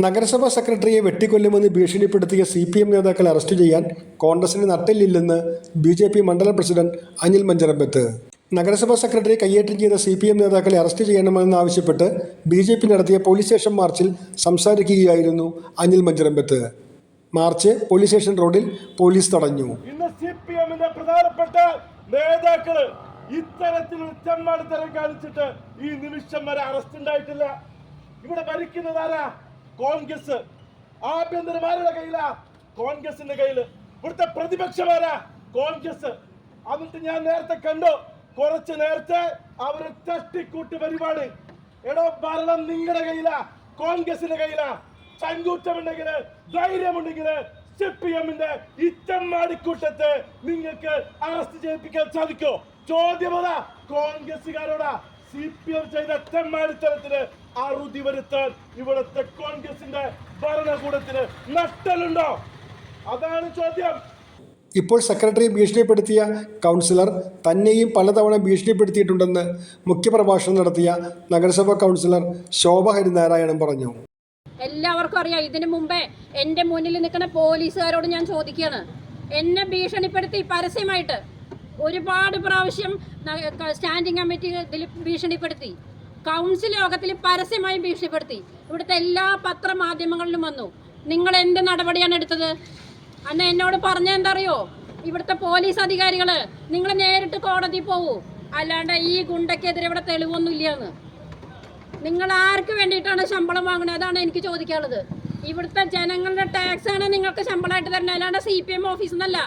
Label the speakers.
Speaker 1: നഗരസഭാ സെക്രട്ടറിയെ വെട്ടിക്കൊല്ലുമെന്ന് ഭീഷണിപ്പെടുത്തിയ CPM നേതാക്കളെ അറസ്റ്റ് ചെയ്യാൻ കോൺഗ്രസിന് നട്ടെല്ലില്ലെന്ന് BJP മണ്ഡലം പ്രസിഡന്റ് അനിൽ മഞ്ചറമ്പത്ത്. നഗരസഭാ സെക്രട്ടറി കയ്യേറ്റം ചെയ്ത CPM നേതാക്കളെ അറസ്റ്റ് ചെയ്യണമെന്നാവശ്യപ്പെട്ട് BJP നടത്തിയ പോലീസ് സ്റ്റേഷൻ മാർച്ചിൽ സംസാരിക്കുകയായിരുന്നു Anil Mancharambath. March police station റോഡിൽ പോലീസ് തടഞ്ഞു.
Speaker 2: ഇന്ന് CPMന്റെ പ്രധാനപ്പെട്ട നേതാക്കള് ഇത്തരത്തിലുള്ള ചെമ്മാടിത്തരം കാണിച്ചിട്ട് ഈ നിമിഷം വരെ അറസ്റ്റ് ഉണ്ടായിട്ടില്ല. ഇവിടെ ഭരിക്കുന്നതാരാ? കോൺഗ്രസ്. ആഭ്യന്തരമാരുടെ കയ്യിലാ? കോൺഗ്രസിന്റെ കയ്യില്. ഇവിടുത്തെ പ്രതിപക്ഷമാരാ? കോൺഗ്രസ്. എന്നിട്ട് ഞാൻ നേരത്തെ കണ്ടു, കുറച്ച് നേരത്തെ അവര് തട്ടിക്കൂട്ട് പരിപാടി. എടോ, ഭരണം നിങ്ങളുടെ കയ്യിലാ, കോൺഗ്രസിന്റെ കയ്യിലാ. ചങ്കൂറ്റമുണ്ടെങ്കില്, ധൈര്യമുണ്ടെങ്കില് CPMന്റെ ഇറ്റമ്മാടിക്കൂട്ടത്തെ നിങ്ങൾക്ക് അറസ്റ്റ് ചെയ്യിപ്പിക്കാൻ സാധിക്കോ? ചോദ്യമതാ കോൺഗ്രസുകാരോടാ. CPM ചെയ്ത തെമ്മാടിത്തരത്തിന് അറുതി വരുത്താൻ ഇവിടുത്തെ കോൺഗ്രസിന്റെ ഭരണകൂടത്തിന് നഷ്ടലുണ്ടോ? അതാണ് ചോദ്യം.
Speaker 1: ഇപ്പോൾ സെക്രട്ടറിയെ ഭീഷണിപ്പെടുത്തിയ കൗൺസിലർ തന്നെയും പലതവണ ഭീഷണിപ്പെടുത്തിയിട്ടുണ്ടെന്ന് മുഖ്യപ്രഭാഷണം നടത്തിയ നഗരസഭാ കൗൺസിലർ ശോഭ ഹരിനാരായണൻ പറഞ്ഞു.
Speaker 3: എല്ലാവർക്കും അറിയാം. ഇതിനു മുമ്പേ എൻ്റെ മുന്നിൽ നിൽക്കുന്ന പോലീസുകാരോട് ഞാൻ ചോദിക്കുകയാണ്, എന്നെ ഭീഷണിപ്പെടുത്തി പരസ്യമായിട്ട് ഒരുപാട് പ്രാവശ്യം സ്റ്റാൻഡിംഗ് കമ്മിറ്റി ഇതിൽ ഭീഷണിപ്പെടുത്തി, കൗൺസിൽ യോഗത്തിൽ പരസ്യമായി ഭീഷണിപ്പെടുത്തി. ഇവിടുത്തെ എല്ലാ പത്രമാധ്യമങ്ങളിലും വന്നു. നിങ്ങൾ എന്ത് നടപടിയാണ് എടുത്തത്? അന്ന് എന്നോട് പറഞ്ഞ എന്താ അറിയോ? ഇവിടുത്തെ പോലീസ് അധികാരികൾ, നിങ്ങൾ നേരിട്ട് കോടതി പോവൂ, അല്ലാണ്ട് ഈ ഗുണ്ടയ്ക്കെതിരെ ഇവിടെ തെളിവൊന്നുമില്ല എന്ന്. നിങ്ങൾ ആർക്ക് വേണ്ടിയിട്ടാണ് ശമ്പളം വാങ്ങുന്നത്? അതാണ് എനിക്ക് ചോദിക്കാനുള്ളത്. ഇവിടുത്തെ ജനങ്ങളുടെ ടാക്സാണ് നിങ്ങൾക്ക് ശമ്പളമായിട്ട് തരുന്നത്, അല്ലാണ്ട് CPM ഓഫീസിൽ നിന്നല്ല.